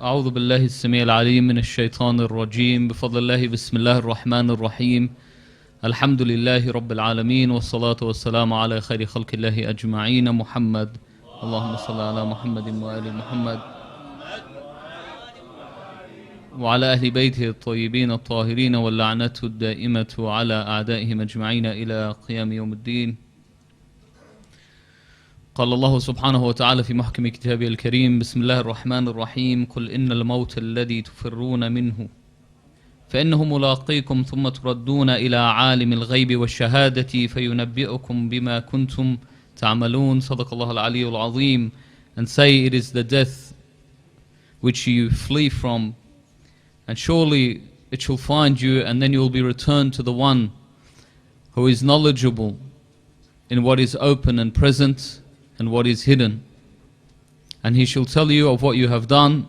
أعوذ بالله السميع العليم من الشيطان الرجيم بفضل الله بسم الله الرحمن الرحيم الحمد لله رب العالمين والصلاة والسلام على خير خلق الله أجمعين محمد اللهم صل على محمد وآل محمد وعلى أهل بيته الطيبين الطاهرين واللعنة الدائمة على أعدائهم أجمعين إلى قيام يوم الدين. قال الله سبحانه وتعالى في محكم كتابه الكريم بسم الله الرحمن الرحيم قل إن الموت الذي تفرون منه فإنه ملاقيكم ثم تردون إلى عالم الغيب والشهادة فينبئكم بما كنتم تعملون. صدق الله العلي العظيم. And say it is the death which you flee from, and surely it shall find you, and then you will be returned to the one who is knowledgeable in what is open and present and what is hidden, and he shall tell you of what you have done.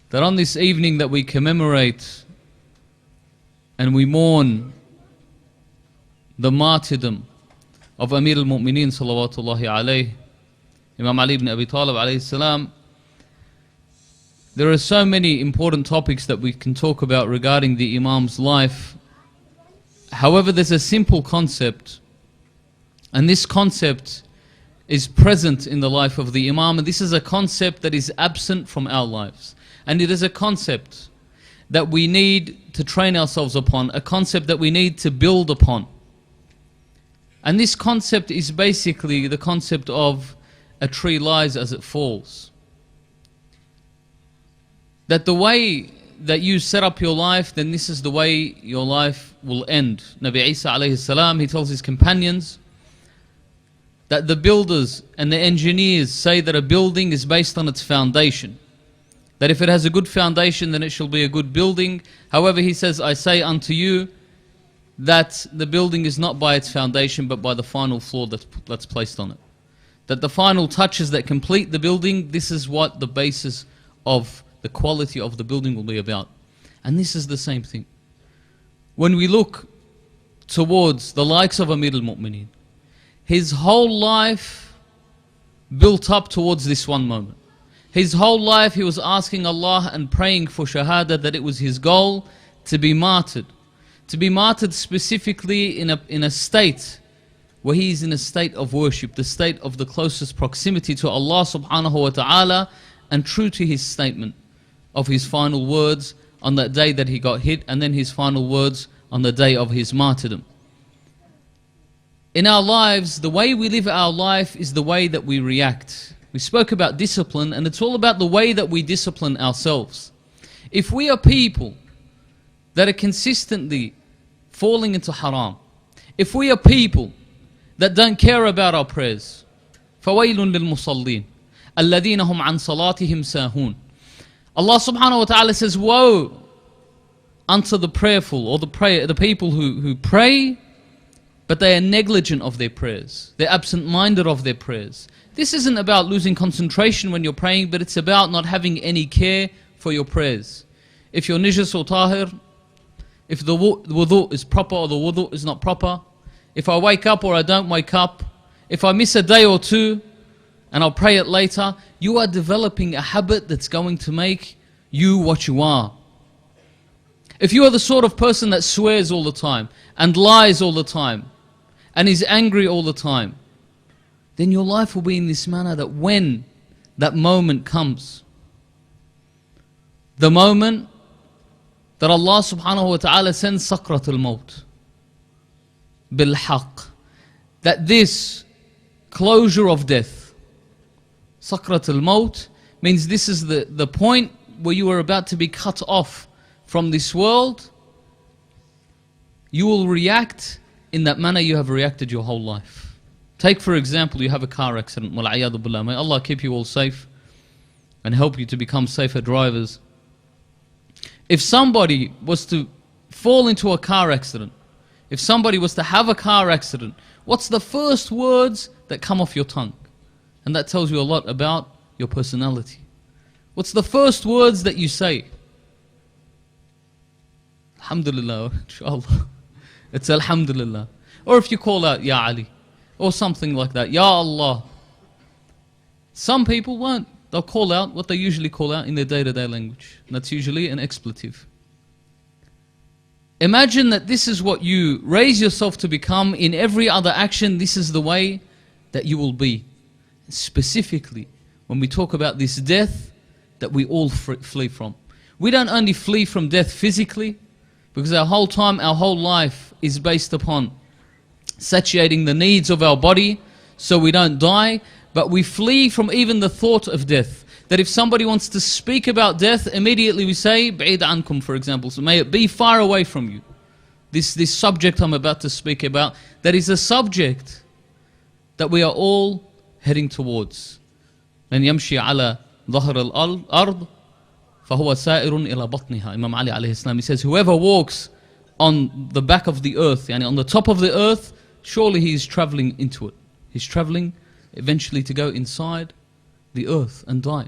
That on this evening that we commemorate and we mourn the martyrdom of Amir al-Mu'mineen salawatullahi alayhi, Imam Ali ibn Abi Talib alayhi salam, there are so many important topics that we can talk about regarding the Imam's life. However, there's a simple concept, and this concept is present in the life of the Imam, and this is a concept that is absent from our lives. And it is a concept that we need to train ourselves upon, a concept that we need to build upon. And this concept is basically the concept of a tree lies as it falls. That the way that you set up your life, then this is the way your life will end. Nabi Isa alayhi salam, he tells his companions that the builders and the engineers say that a building is based on its foundation. That if it has a good foundation, then it shall be a good building. However, he says, I say unto you that the building is not by its foundation, but by the final floor that's placed on it. That the final touches that complete the building, this is what the basis of the quality of the building will be about. And this is the same thing. When we look towards the likes of Amir al-Mu'mineen, his whole life built up towards this one moment. His whole life he was asking Allah and praying for shahada, that it was his goal to be martyred. To be martyred specifically in a state where he is in a state of worship, the state of the closest proximity to Allah subhanahu wa ta'ala, and true to his statement of his final words on that day that he got hit, and then his final words on the day of his martyrdom. In our lives, the way we live our life is the way that we react. We spoke about discipline, and it's all about the way that we discipline ourselves. If we are people that are consistently falling into haram, if we are people that don't care about our prayers, فَوَيْلٌ لِلْمُصَلِّينَ الَّذِينَ هُمْ عَنْ صَلَاتِهِمْ سَاهُونَ. Allah subhanahu wa ta'ala says, woe unto the prayerful, or the people who pray, but they are negligent of their prayers. They're absent-minded of their prayers. This isn't about losing concentration when you're praying, but it's about not having any care for your prayers. If you're nijis or tahir, if the wudu is proper or the wudu is not proper, if I wake up or I don't wake up, if I miss a day or two and I'll pray it later, you are developing a habit that's going to make you what you are. If you are the sort of person that swears all the time and lies all the time and is angry all the time, then your life will be in this manner that when that moment comes, the moment that Allah subhanahu wa ta'ala sends sakrat al-maut bil haqq, that this closure of death, sakrat al-maut, means this is the point where you are about to be cut off from this world, you will react in that manner you have reacted your whole life. Take for example, you have a car accident, wal'iyadu billah. May Allah keep you all safe and help you to become safer drivers. If somebody was to fall into a car accident, if somebody was to have a car accident, what's the first words that come off your tongue? And that tells you a lot about your personality. What's the first words that you say? Alhamdulillah, inshallah. It's Alhamdulillah. Or if you call out Ya Ali, or something like that, Ya Allah. Some people won't. they'll call out what they usually call out in their day-to-day language. And that's usually an expletive. Imagine that this is what you raise yourself to become. In every other action, this is the way that you will be. Specifically, when we talk about this death that we all flee from. We don't only flee from death physically, because our whole time, our whole life is based upon satiating the needs of our body so we don't die, but we flee from even the thought of death. That if somebody wants to speak about death, immediately we say, بَعِيدَ عَنْكُمْ, for example. So may it be far away from you. This subject I'm about to speak about, that is a subject that we are all heading towards. مَنْ يَمْشِي عَلَى ظَهْرِ الْأَرْضِ فَهُوَ سَائِرٌ إِلَى بَطْنِهَا. Imam Ali alayhi salam, he says, whoever walks on the back of the earth, yani on the top of the earth, surely he is traveling into it. He's traveling eventually to go inside the earth and die.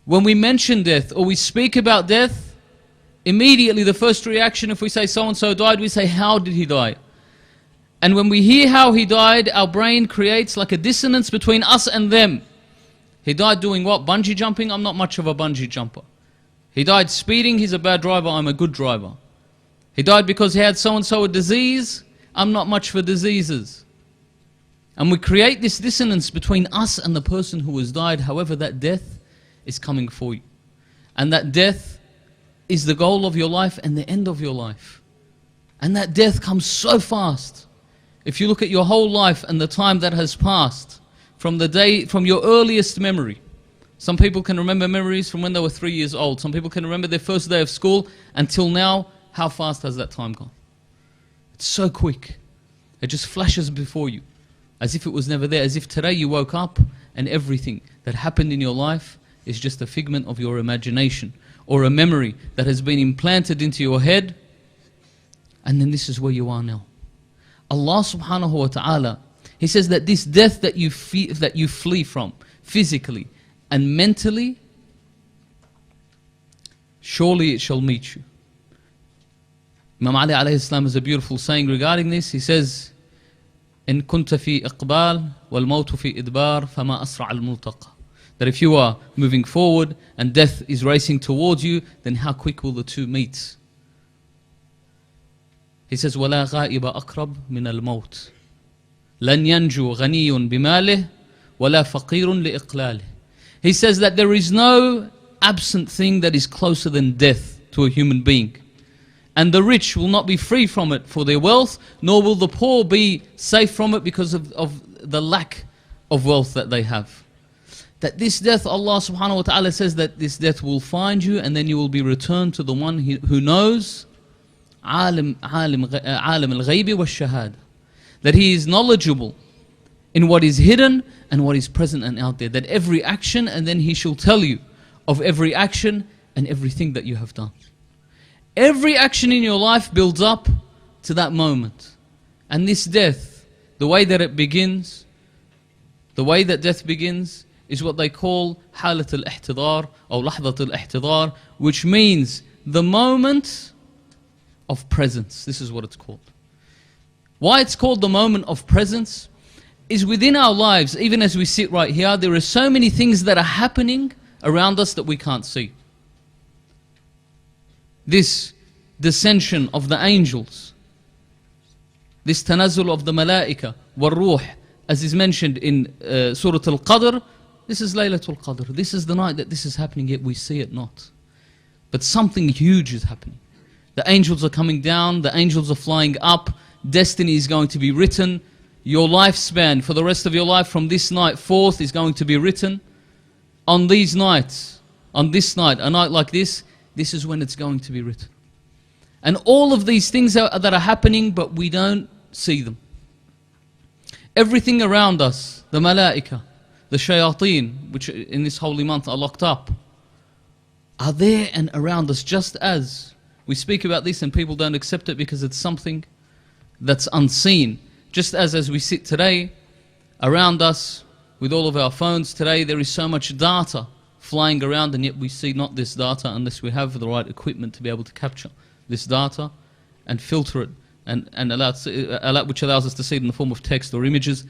When we mention death or we speak about death, immediately the first reaction, if we say so-and-so died, we say, how did he die? And when we hear how he died, our brain creates like a dissonance between us and them. He died doing what? Bungee jumping? I'm not much of a bungee jumper. He died speeding? He's a bad driver, I'm a good driver. He died because he had so-and-so a disease? I'm not much for diseases. And we create this dissonance between us and the person who has died. However, that death is coming for you. And that death is the goal of your life and the end of your life. And that death comes so fast. If you look at your whole life and the time that has passed from the day, from your earliest memory. Some people can remember memories from when they were 3 years old. Some people can remember their first day of school until now. How fast has that time gone? It's so quick. It just flashes before you. As if it was never there. As if today you woke up and everything that happened in your life is just a figment of your imagination. Or a memory that has been implanted into your head. And then this is where you are now. Allah subhanahu wa ta'ala, He says that this death that you flee from, physically and mentally, surely it shall meet you. Imam Ali alayhi salam has a beautiful saying regarding this. He says, إن كنت في إقبال والموت في إدبار فما أسرع الملتقى. That if you are moving forward and death is racing towards you, then how quick will the two meet? He says, ولا غائب أقرب من الموت لن ينجو غني بماله ولا فقير لإقلاله. He says that there is no absent thing that is closer than death to a human being. And the rich will not be free from it for their wealth, nor will the poor be safe from it because of the lack of wealth that they have. That this death, Allah subhanahu wa ta'ala says that this death will find you and then you will be returned to the one who knows عالم الغيب والشهادة. That He is knowledgeable in what is hidden and what is present and out there. That every action, and then He shall tell you of every action and everything that you have done. Every action in your life builds up to that moment. And this death, the way that it begins, the way that death begins, is what they call حالة الاحتضار or لحظة الاحتضار, which means the moment of presence. This is what it's called. Why it's called the moment of presence is within our lives, even as we sit right here, there are so many things that are happening around us that we can't see. This descension of the angels, this tanazzul of the malaika, wal-ruh, as is mentioned in Surah Al-Qadr, this is Laylatul Qadr. This is the night that this is happening, yet we see it not. But something huge is happening. The angels are coming down, the angels are flying up, destiny is going to be written. Your lifespan for the rest of your life from this night forth is going to be written. On these nights, on this night, a night like this is when it's going to be written. And all of these things that are happening, but we don't see them. Everything around us, the malaika, the shayateen, which in this holy month are locked up, are there and around us, just as we speak about this and people don't accept it because it's something that's unseen. Just as we sit today, around us, with all of our phones today, there is so much data flying around, and yet we see not this data unless we have the right equipment to be able to capture this data and filter it and allow which allows us to see it in the form of text or images.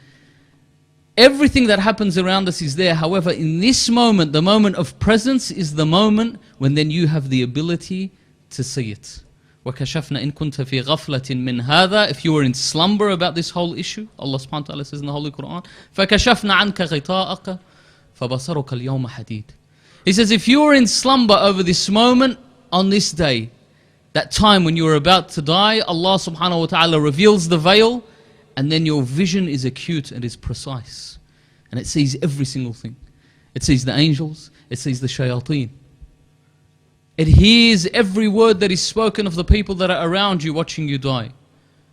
Everything that happens around us is there. However, in this moment, the moment of presence is the moment when then you have the ability to see it. وَكَشَفْنَا إِن كُنْتَ فِي غَفْلَةٍ مِّنْ هَذَا. If you were in slumber about this whole issue, Allah subhanahu wa ta'ala says in the Holy Quran, فَكَشَفْنَا عَنْكَ غِطَاءَكَ فَبَصَرُكَ الْيَوْمَ حَدِيدٌ. He says, if you were in slumber over this moment on this day, that time when you were about to die, Allah subhanahu wa ta'ala reveals the veil, and then your vision is acute and is precise. And it sees every single thing. It sees the angels, it sees the shayateen. It hears every word that is spoken of the people that are around you watching you die.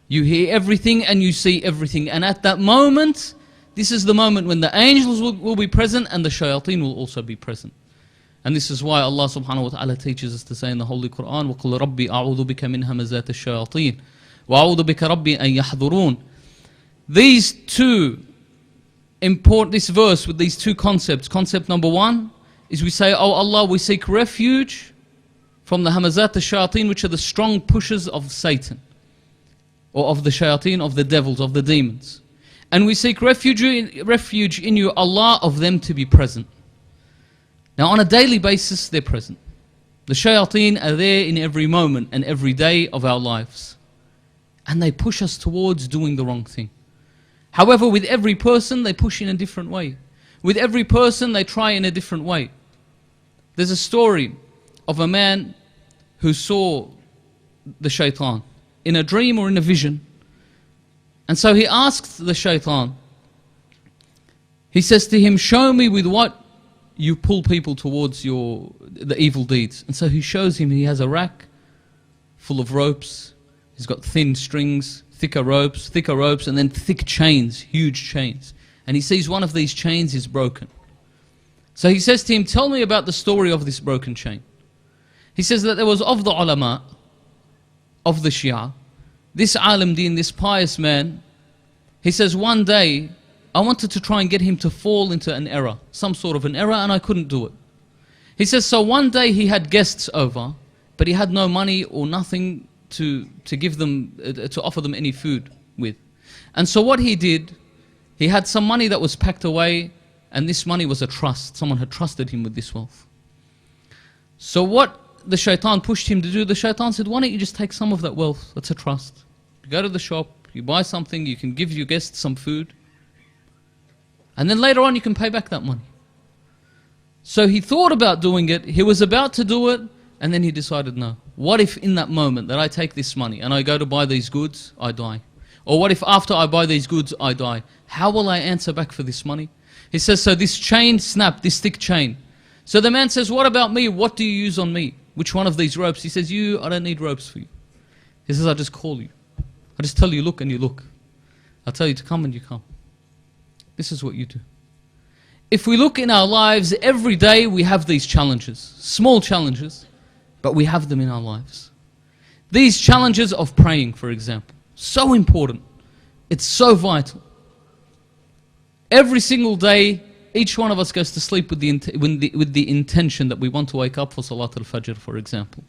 You hear everything and you see everything. And at that moment, this is the moment when the angels will be present and the shayateen will also be present. And this is why Allah subhanahu wa ta'ala teaches us to say in the Holy Quran, وَقُلْ رَبِّي أَعُوذُ بِكَ مِنْ هَمَزَاتِ الشَّيَاطِينِ وَأَعُوذُ بِكَ رَبِّي أَن يَحْضُرُونَ. These two important, this verse with these two concepts. Concept number one is we say, oh Allah, we seek refuge from the hamazat al-shayateen, which are the strong pushes of Satan, or of the shayateen, of the devils, of the demons. And we seek refuge in you, Allah, of them to be present. Now on a daily basis, they're present. The shayateen are there in every moment and every day of our lives. And they push us towards doing the wrong thing. However, with every person, they push in a different way. With every person, they try in a different way. There's a story of a man who saw the shaitan in a dream or in a vision. And so he asked the shaitan, he says to him, show me with what you pull people towards the evil deeds. And so he shows him, he has a rack full of ropes. He's got thin strings, thicker ropes, and then thick chains, huge chains. And he sees one of these chains is broken. So he says to him, tell me about the story of this broken chain. He says that there was of the ulama, of the Shia, this alim deen, this pious man, he says one day, I wanted to try and get him to fall into an error, some sort of an error, and I couldn't do it. He says, so one day he had guests over, but he had no money or nothing to give them, to offer them any food with. And so what he did, he had some money that was packed away, and this money was a trust. Someone had trusted him with this wealth. So what the shaitan pushed him to do, the shaitan said, why don't you just take some of that wealth? That's a trust. You go to the shop, you buy something, you can give your guests some food, and then later on you can pay back that money. So he thought about doing it, he was about to do it, and then he decided, no. What if in that moment that I take this money and I go to buy these goods, I die? Or what if after I buy these goods, I die? How will I answer back for this money? He says, so this chain snapped, this thick chain. So the man says, what about me? What do you use on me? Which one of these ropes? He says, I don't need ropes for you. He says, I just call you. I just tell you, look, and you look. I tell you to come and you come. This is what you do. If we look in our lives, every day we have these challenges, small challenges, but we have them in our lives. These challenges of praying, for example, so important. It's so vital. Every single day, each one of us goes to sleep with the intention that we want to wake up for Salat al-Fajr, for example.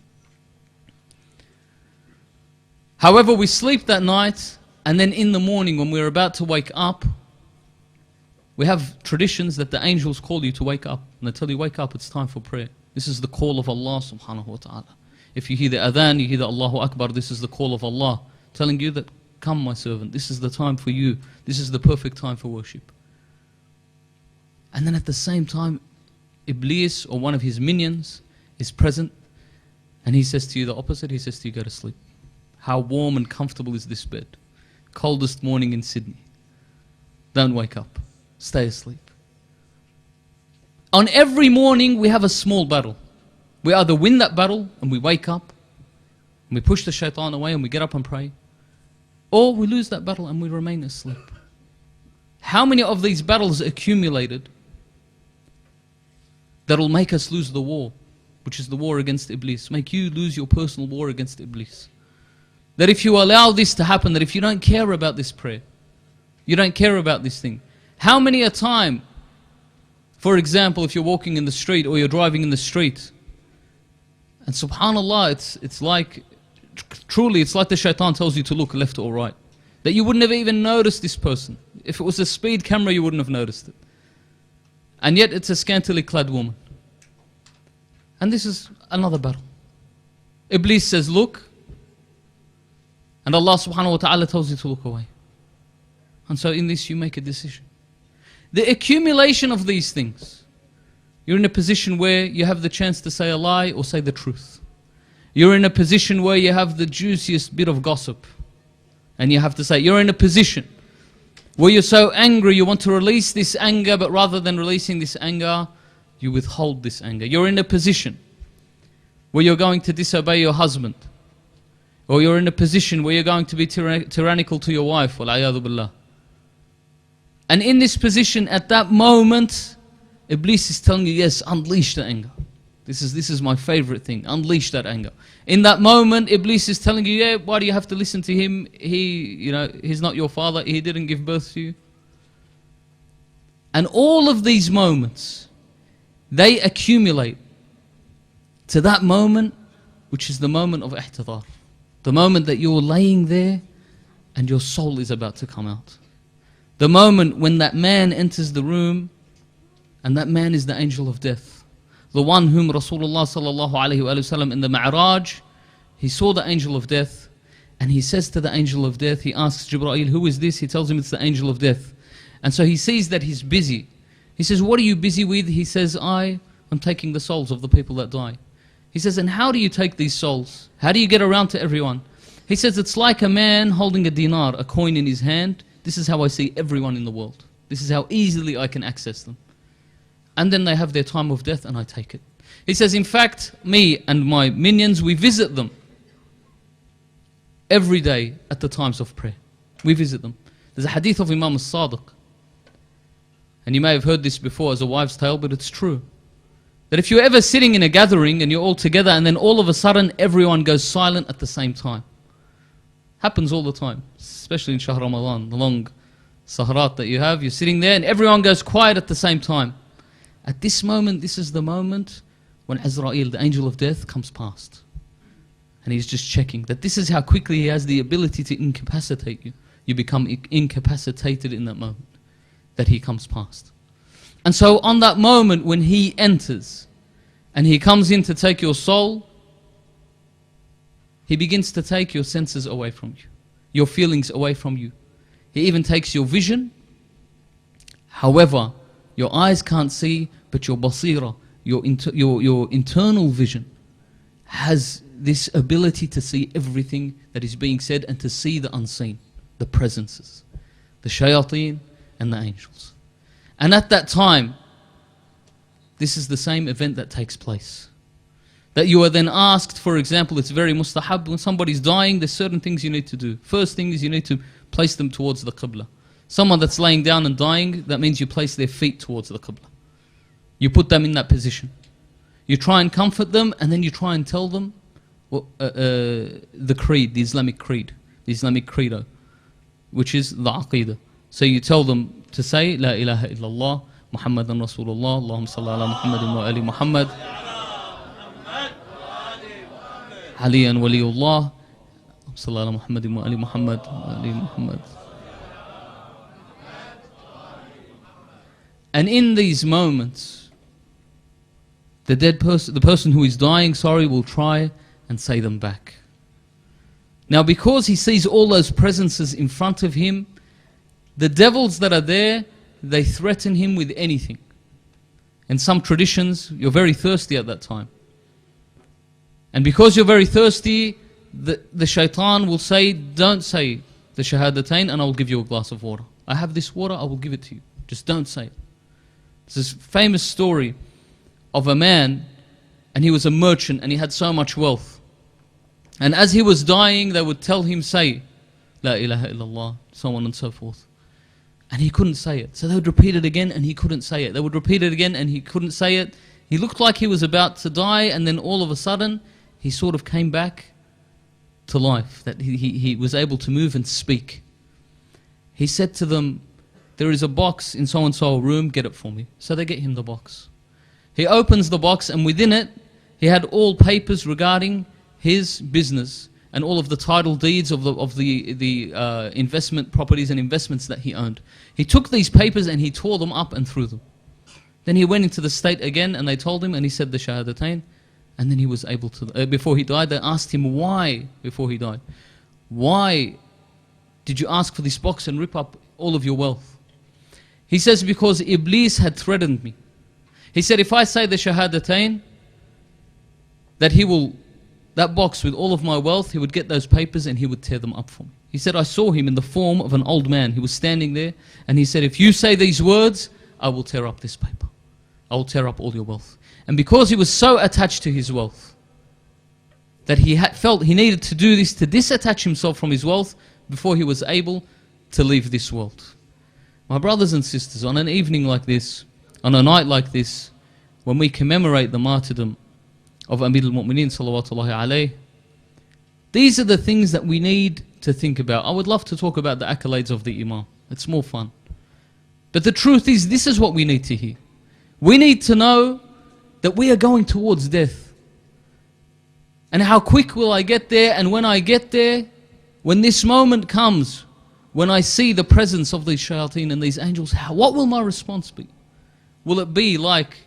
However, we sleep that night, and then in the morning when we're about to wake up, we have traditions that the angels call you to wake up. And they tell you, wake up, it's time for prayer. This is the call of Allah subhanahu wa ta'ala. If you hear the adhan, you hear the Allahu Akbar, this is the call of Allah, telling you that, come my servant, this is the time for you. This is the perfect time for worship. And then at the same time, Iblis or one of his minions is present, and he says to you the opposite. He says to you, go to sleep. How warm and comfortable is this bed? Coldest morning in Sydney. Don't wake up. Stay asleep. On every morning we have a small battle. We either win that battle and we wake up and we push the shaitan away and we get up and pray, or we lose that battle and we remain asleep. How many of these battles accumulated that will make us lose the war, which is the war against Iblis, make you lose your personal war against Iblis? That if you allow this to happen, that if you don't care about this prayer, you don't care about this thing. How many a time, for example, if you're walking in the street or you're driving in the street, and subhanallah, it's like, truly it's like the shaitan tells you to look left or right, that you would never even notice this person. If it was a speed camera, you wouldn't have noticed it. And yet it's a scantily clad woman. And this is another battle. Iblis says, look. And Allah subhanahu wa ta'ala tells you to look away. And so in this you make a decision. The accumulation of these things. You're in a position where you have the chance to say a lie or say the truth. You're in a position where you have the juiciest bit of gossip. And you have to say, you're in a position where you're so angry, you want to release this anger, but rather than releasing this anger, you withhold this anger. You're in a position where you're going to disobey your husband. Or you're in a position where you're going to be tyrannical to your wife. وَالْعَيَاذُ بِاللَّهِ. And in this position, at that moment, Iblis is telling you, yes, unleash the anger. This is my favorite thing, unleash that anger. In that moment, Iblis is telling you, yeah, why do you have to listen to him? He's not your father, he didn't give birth to you. And all of these moments, they accumulate to that moment, which is the moment of ihtidar. The moment that you're laying there and your soul is about to come out. The moment when that man enters the room, and that man is the angel of death. The one whom Rasulullah sallallahu alayhi wa sallam in the Mi'raj, he saw the angel of death, and he says to the angel of death, he asks Jibreel, who is this? He tells him it's the angel of death. And so he sees that he's busy. He says, what are you busy with? He says, I am taking the souls of the people that die. He says, and how do you take these souls? How do you get around to everyone? He says, it's like a man holding a dinar, a coin in his hand. This is how I see everyone in the world. This is how easily I can access them. And then they have their time of death and I take it. He says, in fact, me and my minions, we visit them every day at the times of prayer. We visit them. There's a hadith of Imam al-Sadiq. And you may have heard this before as a wives' tale, but it's true. That if you're ever sitting in a gathering and you're all together and then all of a sudden everyone goes silent at the same time. Happens all the time, especially in Shahr Ramadan, the long sahrat that you have. You're sitting there and everyone goes quiet at the same time. At this moment, this is the moment when Azrael, the angel of death, comes past. And he's just checking that this is how quickly he has the ability to incapacitate you. You become incapacitated in that moment that he comes past. And so on that moment when he enters and he comes in to take your soul, he begins to take your senses away from you, your feelings away from you. He even takes your vision. However, your eyes can't see, but your basira, your internal vision has this ability to see everything that is being said and to see the unseen, the presences, the shayateen and the angels. And at that time, this is the same event that takes place. That you are then asked, for example, it's very mustahab, when somebody's dying, there's certain things you need to do. First thing is you need to place them towards the qibla. Someone that's laying down and dying, that means you place their feet towards the qibla. You put them in that position. You try and comfort them, and then you try and tell them the creed, the Islamic creed, the Islamic credo, which is the aqidah. So you tell them to say, La ilaha illallah, Muhammadan Rasulullah, Allahumma salli ala Muhammadin wa ali Muhammad, Aliyan waliyullah, salli ala Muhammadin wa ali Muhammad, wa ali Muhammad. And in these moments, the person who is dying, will try and say them back. Now because he sees all those presences in front of him, the devils that are there, they threaten him with anything. In some traditions, you're very thirsty at that time. And because you're very thirsty, the shaitan will say, don't say the shahadatain and I will give you a glass of water. I have this water, I will give it to you. Just don't say it. There's this famous story of a man, and he was a merchant and he had so much wealth. And as he was dying, they would tell him, say, La ilaha illallah, so on and so forth. And he couldn't say it. So they would repeat it again and he couldn't say it. They would repeat it again and he couldn't say it. He looked like he was about to die, and then all of a sudden, he sort of came back to life, that he was able to move and speak. He said to them, there is a box in so-and-so room, get it for me. So they get him the box. He opens the box and within it, he had all papers regarding his business. and all of the title deeds of the investment properties and investments that he owned. He took these papers and he tore them up and threw them. Then he went into the state again and they told him, and he said the Shahadatain, and then he was able to, before he died, they asked him why, before he died, why did you ask for this box and rip up all of your wealth? He says, because Iblis had threatened me. He said, if I say the Shahadatain, that box with all of my wealth, he would get those papers and he would tear them up for me. He said, I saw him in the form of an old man. He was standing there and he said, if you say these words, I will tear up this paper. I will tear up all your wealth. And because he was so attached to his wealth, that he felt he needed to do this to disattach himself from his wealth before he was able to leave this world. My brothers and sisters, on an evening like this, on a night like this, when we commemorate the martyrdom of Amir al-Mu'mineen salawatullahi alayh, these are the things that we need to think about. I would love to talk about the accolades of the Imam. It's more fun. But the truth is, this is what we need to hear. We need to know that we are going towards death. And how quick will I get there? And when I get there, when this moment comes, when I see the presence of these shayateen and these angels, what will my response be? Will it be like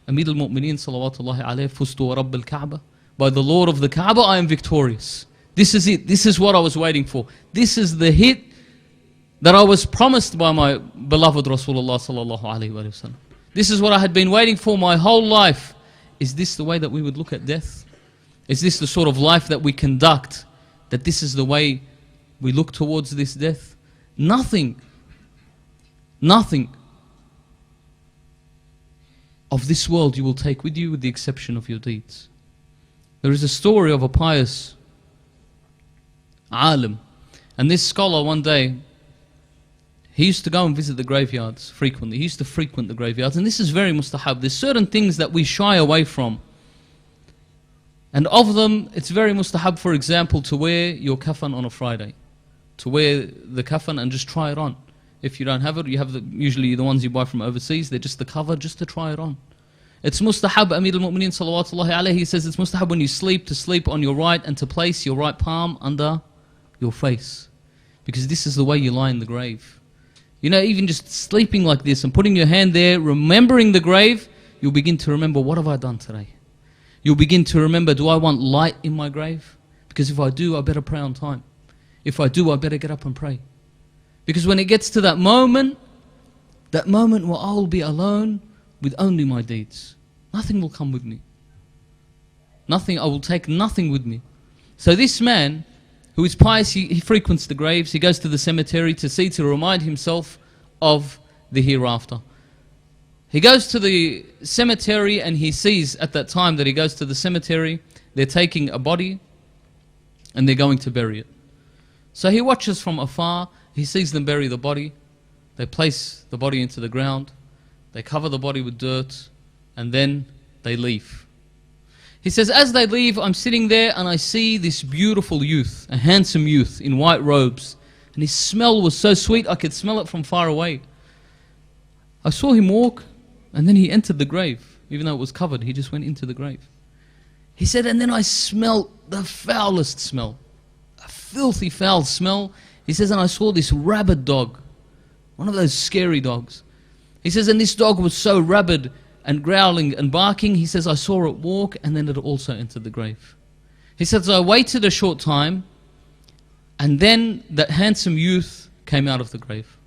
Amir al-Mu'mineen salawatullahi alayhi, fustu wa rabb al-Kaaba, by the Lord of the Kaaba I am victorious. This is it. This is what I was waiting for. This is the hit that I was promised by my beloved Rasulullah sallallahu alayhi wa sallam. This is what I had been waiting for my whole life. Is this the way that we would look at death? Is this the sort of life that we conduct? That this is the way we look towards this death? Nothing of this world you will take with you with the exception of your deeds. There is a story of a pious alim, and this scholar one day, he used to go and visit the graveyards frequently. He used to frequent the graveyards, and this is very mustahab. There's certain things that we shy away from, and of them, it's very mustahab, for example, to wear your kafan on a Friday. To wear the kafan and just try it on. If you don't have it, you have usually the ones you buy from overseas, they're just the cover, just to try it on. It's mustahab, Amir al-Mu'mineen salawatullahi alayhi, he says it's mustahab when you sleep, to sleep on your right and to place your right palm under your face. Because this is the way you lie in the grave. You know, even just sleeping like this and putting your hand there, remembering the grave, you'll begin to remember, what have I done today? You'll begin to remember, do I want light in my grave? Because if I do, I better pray on time. If I do, I better get up and pray. Because when it gets to that moment where I'll be alone with only my deeds, nothing will come with me. Nothing, I will take nothing with me. So this man, who is pious, he frequents the graves, he goes to the cemetery to remind himself of the hereafter. He goes to the cemetery and he sees at that time that he goes to the cemetery, they're taking a body and they're going to bury it. So he watches from afar, he sees them bury the body, they place the body into the ground, they cover the body with dirt, and then they leave. He says, as they leave, I'm sitting there and I see this beautiful youth, a handsome youth in white robes, and his smell was so sweet I could smell it from far away. I saw him walk, and then he entered the grave. Even though it was covered, he just went into the grave. He said, and then I smelled the foulest smell, a filthy foul smell. He says, and I saw this rabid dog, one of those scary dogs. He says, and this dog was so rabid and growling and barking. He says, I saw it walk, and then it also entered the grave. He says, I waited a short time, and then that handsome youth came out of the grave.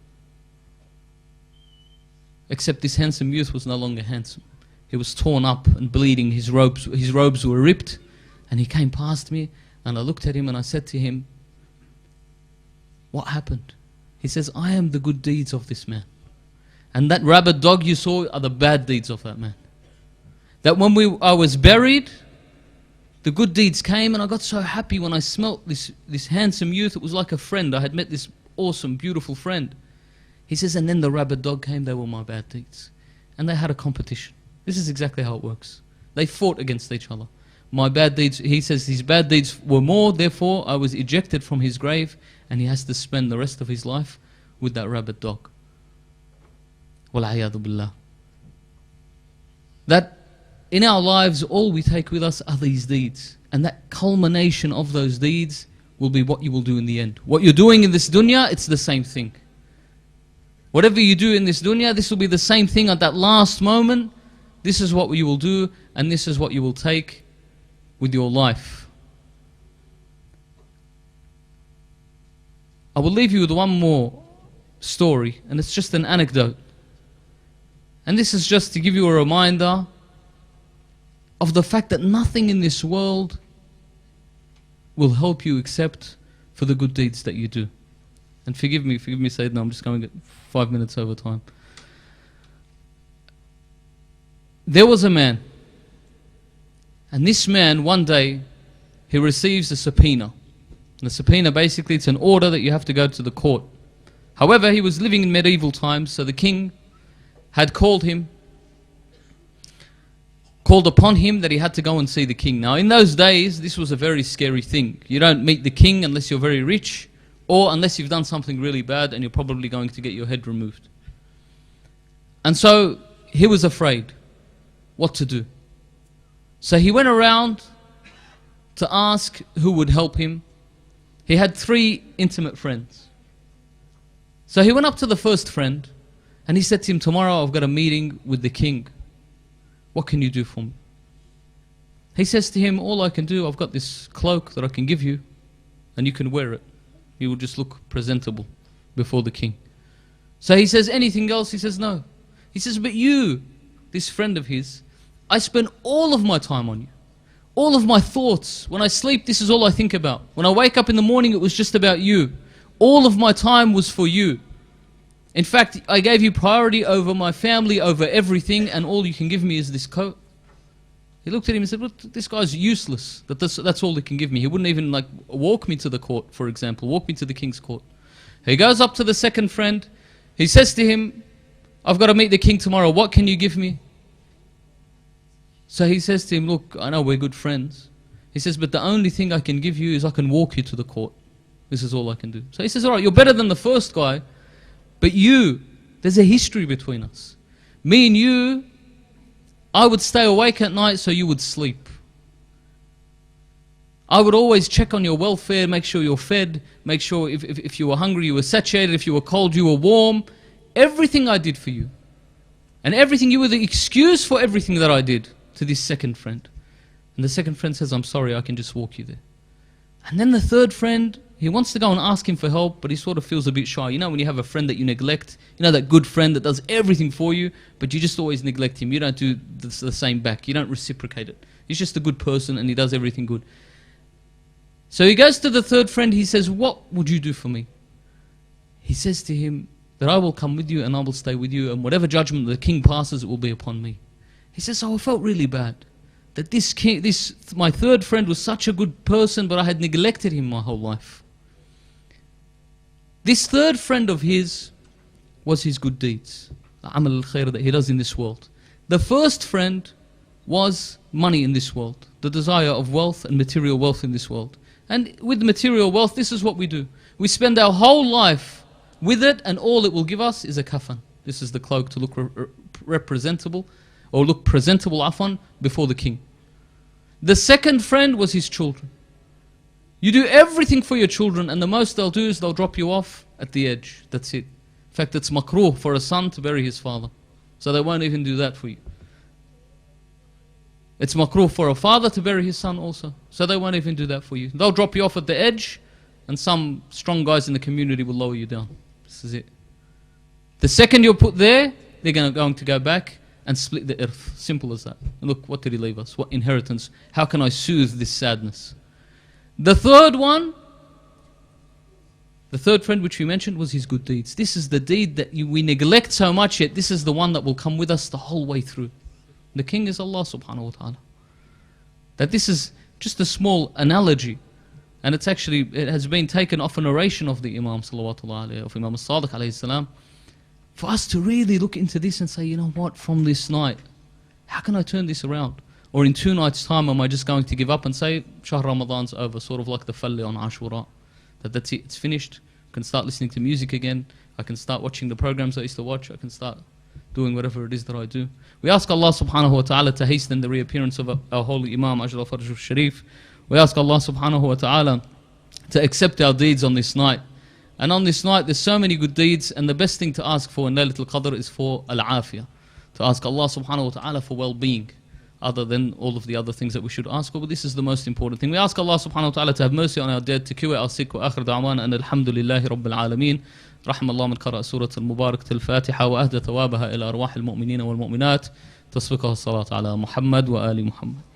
Except this handsome youth was no longer handsome. He was torn up and bleeding, his robes were ripped, and he came past me, and I looked at him and I said to him, what happened? He says, I am the good deeds of this man. And that rabid dog you saw are the bad deeds of that man. That when I was buried, the good deeds came, and I got so happy when I smelt this handsome youth. It was like a friend. I had met this awesome, beautiful friend. He says, and then the rabid dog came, they were my bad deeds. And they had a competition. This is exactly how it works. They fought against each other. My bad deeds, he says, his bad deeds were more, therefore I was ejected from his grave, and he has to spend the rest of his life with that rabid dog. Wal-'iyadhu billah. That in our lives, all we take with us are these deeds. And that culmination of those deeds will be what you will do in the end. What you're doing in this dunya, it's the same thing. Whatever you do in this dunya, this will be the same thing at that last moment. This is what you will do, and this is what you will take with your life. I will leave you with one more story, and it's just an anecdote. And this is just to give you a reminder of the fact that nothing in this world will help you except for the good deeds that you do. And forgive me, Sayyidina, I'm just going 5 minutes over time. There was a man, and this man, one day, he receives a subpoena. And the subpoena, basically, it's an order that you have to go to the court. However, he was living in medieval times, so the king had called upon him that he had to go and see the king. Now, in those days, this was a very scary thing. You don't meet the king unless you're very rich, or unless you've done something really bad and you're probably going to get your head removed. And so, he was afraid what to do. So he went around to ask who would help him. He had 3 intimate friends. So he went up to the first friend and he said to him, tomorrow I've got a meeting with the king. What can you do for me? He says to him, all I can do, I've got this cloak that I can give you and you can wear it. You will just look presentable before the king. So he says, anything else? He says, no. He says, but you, this friend of his, I spend all of my time on you. All of my thoughts. When I sleep, this is all I think about. When I wake up in the morning, it was just about you. All of my time was for you. In fact, I gave you priority over my family, over everything, and all you can give me is this coat. He looked at him and said, well, this guy's useless. That's all he can give me. He wouldn't even walk me to the court, for example, walk me to the king's court. He goes up to the second friend. He says to him, I've got to meet the king tomorrow. What can you give me? So he says to him, look, I know we're good friends. He says, but the only thing I can give you is I can walk you to the court. This is all I can do. So he says, all right, you're better than the first guy, but you, there's a history between us. Me and you, I would stay awake at night so you would sleep. I would always check on your welfare, make sure you're fed, make sure if you were hungry, you were satiated, if you were cold, you were warm. Everything I did for you. And everything, you were the excuse for everything that I did to this second friend. And the second friend says, I'm sorry, I can just walk you there. And then the third friend, he wants to go and ask him for help, but he sort of feels a bit shy. You know when you have a friend that you neglect, you know that good friend that does everything for you, but you just always neglect him. You don't do the same back. You don't reciprocate it. He's just a good person and he does everything good. So he goes to the third friend, he says, what would you do for me? He says to him, that I will come with you and I will stay with you, and whatever judgment the king passes, it will be upon me. He says, so I felt really bad that my third friend was such a good person, but I had neglected him my whole life. This third friend of his was his good deeds, the amal al-khair that he does in this world. The first friend was money in this world, the desire of wealth and material wealth in this world. And with material wealth, this is what we do. We spend our whole life with it, and all it will give us is a kafan. This is the cloak to look representable, or look presentable, afan, before the king. The second friend was his children. You do everything for your children, and the most they'll do is they'll drop you off at the edge. That's it. In fact, it's makruh for a son to bury his father. So they won't even do that for you. It's makruh for a father to bury his son also. So they won't even do that for you. They'll drop you off at the edge, and some strong guys in the community will lower you down. This is it. The second you're put there, they're going to go back and split the earth. Simple as that. And look, what did he leave us? What inheritance? How can I soothe this sadness? The third one, the third friend which we mentioned, was his good deeds. This is the deed that we neglect so much, yet this is the one that will come with us the whole way through. The king is Allah subhanahu wa ta'ala. That this is just a small analogy. And it has been taken off a narration of the Imam salawatullah alayhi, of Imam al-Sadiq alayhi salam, for us to really look into this and say, you know what, from this night, how can I turn this around? Or in 2 nights' time, am I just going to give up and say, Shahr Ramadan's over, sort of like the Falli on Ashura, that's it, it's finished. I can start listening to music again, I can start watching the programs I used to watch, I can start doing whatever it is that I do. We ask Allah subhanahu wa ta'ala to hasten the reappearance of our holy Imam Ajla Farj al-Sharif, We ask Allah subhanahu wa ta'ala to accept our deeds on this night. And on this night there's so many good deeds, and the best thing to ask for in Laylatul Qadr is for al-Jaafaria, to ask Allah subhanahu wa ta'ala for well-being, other than all of the other things that we should ask for, but this is the most important thing. We ask Allah subhanahu wa ta'ala to have mercy on our dead, to cure our sick, wa akhir da'wana and alhamdulillahi rabbil alameen. رحم الله من قرأ سورة المباركة الفاتحة وأهدى ثوابها إلى أرواح المؤمنين والمؤمنات تصفقها الصلاة على محمد وآل محمد.